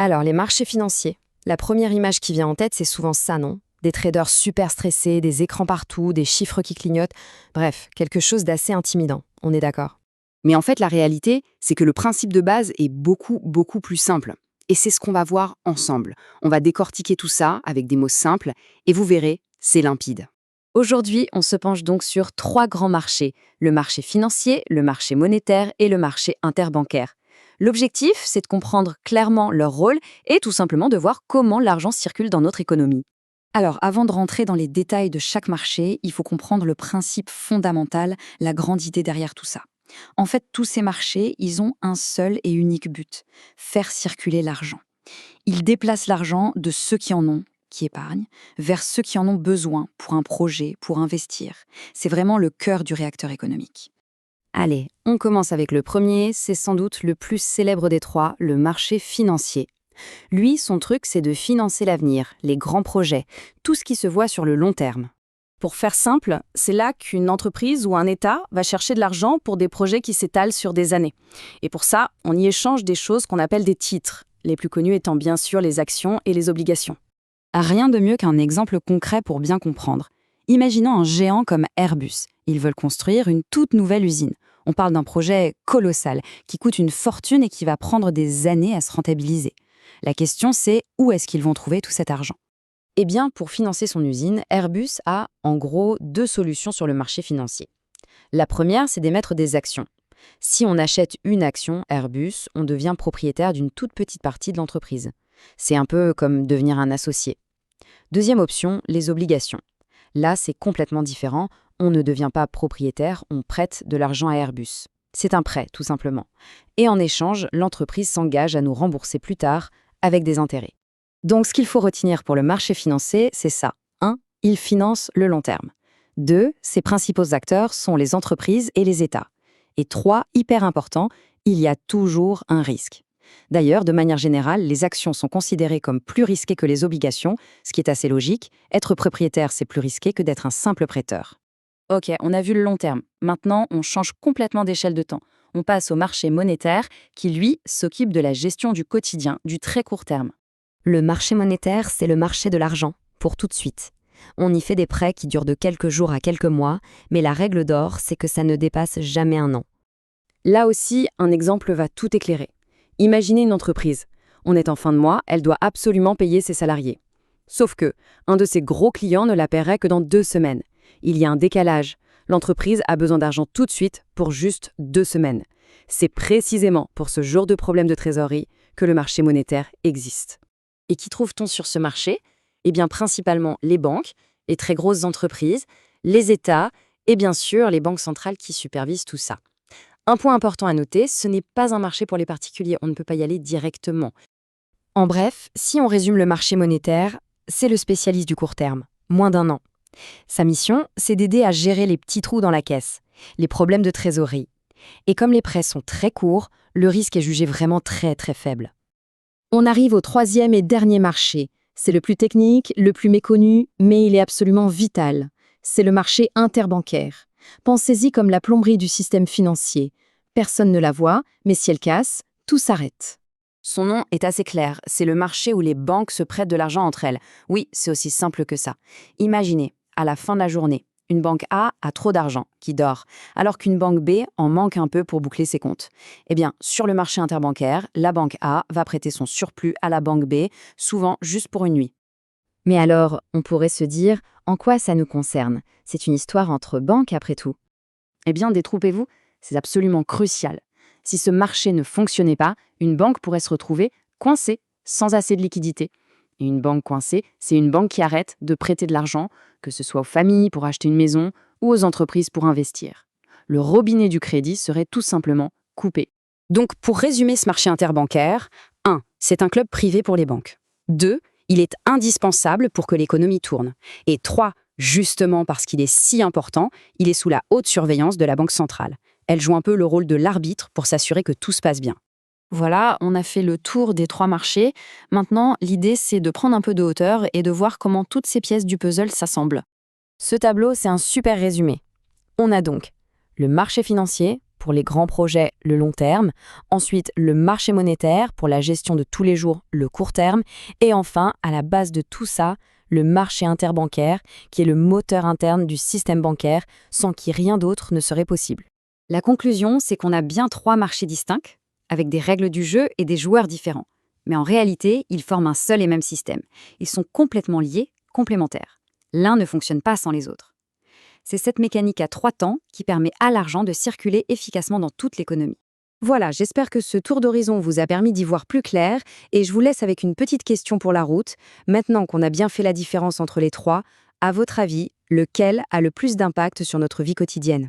Alors, les marchés financiers. La première image qui vient en tête, c'est souvent ça, non? Des traders super stressés, des écrans partout, des chiffres qui clignotent. Bref, quelque chose d'assez intimidant, on est d'accord. Mais en fait, la réalité, c'est que le principe de base est beaucoup plus simple. Et c'est ce qu'on va voir ensemble. On va décortiquer tout ça avec des mots simples, et vous verrez, c'est limpide. Aujourd'hui, on se penche donc sur 3 grands marchés, le marché financier, le marché monétaire et le marché interbancaire. L'objectif, c'est de comprendre clairement leur rôle et tout simplement de voir comment l'argent circule dans notre économie. Alors, avant de rentrer dans les détails de chaque marché, il faut comprendre le principe fondamental, la grande idée derrière tout ça. En fait, tous ces marchés, ils ont un seul et unique but, faire circuler l'argent. Ils déplacent l'argent de ceux qui en ont, qui épargnent, vers ceux qui en ont besoin pour un projet, pour investir. C'est vraiment le cœur du réacteur économique. Allez, on commence avec le premier, c'est sans doute le plus célèbre des trois, le marché financier. Lui, son truc, c'est de financer l'avenir, les grands projets, tout ce qui se voit sur le long terme. Pour faire simple, c'est là qu'une entreprise ou un État va chercher de l'argent pour des projets qui s'étalent sur des années. Et pour ça, on y échange des choses qu'on appelle des titres, les plus connus étant bien sûr les actions et les obligations. Rien de mieux qu'un exemple concret pour bien comprendre. Imaginons un géant comme Airbus. Ils veulent construire une toute nouvelle usine. On parle d'un projet colossal qui coûte une fortune et qui va prendre des années à se rentabiliser. La question, c'est où est-ce qu'ils vont trouver tout cet argent? Eh bien, pour financer son usine, Airbus a, en gros, deux solutions sur le marché financier. La première, c'est d'émettre des actions. Si on achète une action Airbus, on devient propriétaire d'une toute petite partie de l'entreprise. C'est un peu comme devenir un associé. Deuxième option, les obligations. Là, c'est complètement différent. On ne devient pas propriétaire, on prête de l'argent à Airbus. C'est un prêt, tout simplement. Et en échange, l'entreprise s'engage à nous rembourser plus tard avec des intérêts. Donc, ce qu'il faut retenir pour le marché financier, c'est ça. 1. Il finance le long terme. 2. Ses principaux acteurs sont les entreprises et les États. Et 3. Hyper important, il y a toujours un risque. D'ailleurs, de manière générale, les actions sont considérées comme plus risquées que les obligations, ce qui est assez logique. Être propriétaire, c'est plus risqué que d'être un simple prêteur. Ok, on a vu le long terme. Maintenant, on change complètement d'échelle de temps. On passe au marché monétaire qui, lui, s'occupe de la gestion du quotidien, du très court terme. Le marché monétaire, c'est le marché de l'argent, pour tout de suite. On y fait des prêts qui durent de quelques jours à quelques mois, mais la règle d'or, c'est que ça ne dépasse jamais un an. Là aussi, un exemple va tout éclairer. Imaginez une entreprise. On est en fin de mois, elle doit absolument payer ses salariés. Sauf que, un de ses gros clients ne la paierait que dans 2 semaines. Il y a un décalage. L'entreprise a besoin d'argent tout de suite pour juste 2 semaines. C'est précisément pour ce genre de problème de trésorerie que le marché monétaire existe. Et qui trouve-t-on sur ce marché? Eh bien, principalement les banques, les très grosses entreprises, les États et bien sûr les banques centrales qui supervisent tout ça. Un point important à noter, ce n'est pas un marché pour les particuliers, on ne peut pas y aller directement. En bref, si on résume le marché monétaire, c'est le spécialiste du court terme, moins d'un an. Sa mission, c'est d'aider à gérer les petits trous dans la caisse, les problèmes de trésorerie. Et comme les prêts sont très courts, le risque est jugé vraiment très faible. On arrive au troisième et dernier marché. C'est le plus technique, le plus méconnu, mais il est absolument vital. C'est le marché interbancaire. Pensez-y comme la plomberie du système financier. Personne ne la voit, mais si elle casse, tout s'arrête. Son nom est assez clair, c'est le marché où les banques se prêtent de l'argent entre elles. Oui, c'est aussi simple que ça. Imaginez, à la fin de la journée, une banque A a trop d'argent, qui dort, alors qu'une banque B en manque un peu pour boucler ses comptes. Eh bien, sur le marché interbancaire, la banque A va prêter son surplus à la banque B, souvent juste pour une nuit. Mais alors, on pourrait se dire, en quoi ça nous concerne? C'est une histoire entre banques après tout. Eh bien, détrompez-vous, c'est absolument crucial. Si ce marché ne fonctionnait pas, une banque pourrait se retrouver coincée, sans assez de liquidité. Et une banque coincée, c'est une banque qui arrête de prêter de l'argent, que ce soit aux familles pour acheter une maison ou aux entreprises pour investir. Le robinet du crédit serait tout simplement coupé. Donc, pour résumer ce marché interbancaire, 1. C'est un club privé pour les banques. 2. Il est indispensable pour que l'économie tourne. Et 3. Justement parce qu'il est si important, il est sous la haute surveillance de la Banque centrale. Elle joue un peu le rôle de l'arbitre pour s'assurer que tout se passe bien. Voilà, on a fait le tour des 3 marchés. Maintenant, l'idée, c'est de prendre un peu de hauteur et de voir comment toutes ces pièces du puzzle s'assemblent. Ce tableau, c'est un super résumé. On a donc le marché financier, pour les grands projets, le long terme, ensuite le marché monétaire pour la gestion de tous les jours, le court terme, et enfin, à la base de tout ça, le marché interbancaire, qui est le moteur interne du système bancaire, sans qui rien d'autre ne serait possible. La conclusion, c'est qu'on a bien 3 marchés distincts, avec des règles du jeu et des joueurs différents. Mais en réalité, ils forment un seul et même système. Ils sont complètement liés, complémentaires. L'un ne fonctionne pas sans les autres. C'est cette mécanique à 3 temps qui permet à l'argent de circuler efficacement dans toute l'économie. Voilà, j'espère que ce tour d'horizon vous a permis d'y voir plus clair, et je vous laisse avec une petite question pour la route. Maintenant qu'on a bien fait la différence entre les trois, à votre avis, lequel a le plus d'impact sur notre vie quotidienne ?